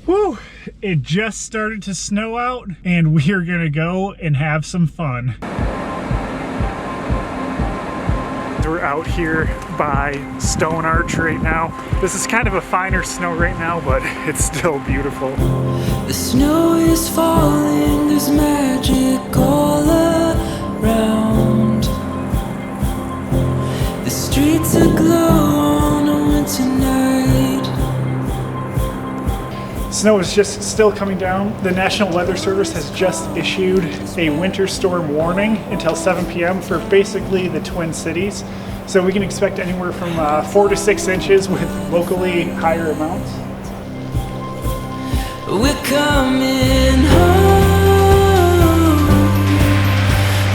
Whew, it just started to snow out and we are gonna go and have some fun. We're out here by Stone Arch right now. This is kind of a finer snow right now, but it's still beautiful. The snow is falling, there's magic all around. The streets aglow on a winter night. Snow is just still coming down. The National Weather Service has just issued a winter storm warning until 7 p.m. for basically the Twin Cities. So we can expect anywhere from 4 to 6 inches with locally higher amounts. We're coming home.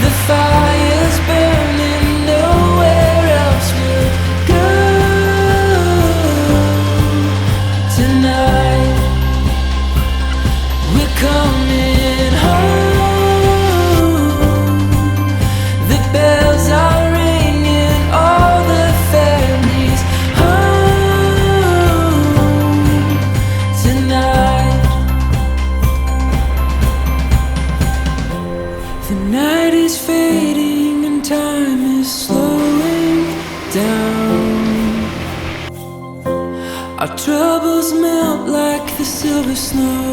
The fire's burning, nowhere else we'll go tonight. We're coming home. The bells are ringing, all the families home tonight. The night is fading and time is slowing down. Our troubles melt like the silver snow.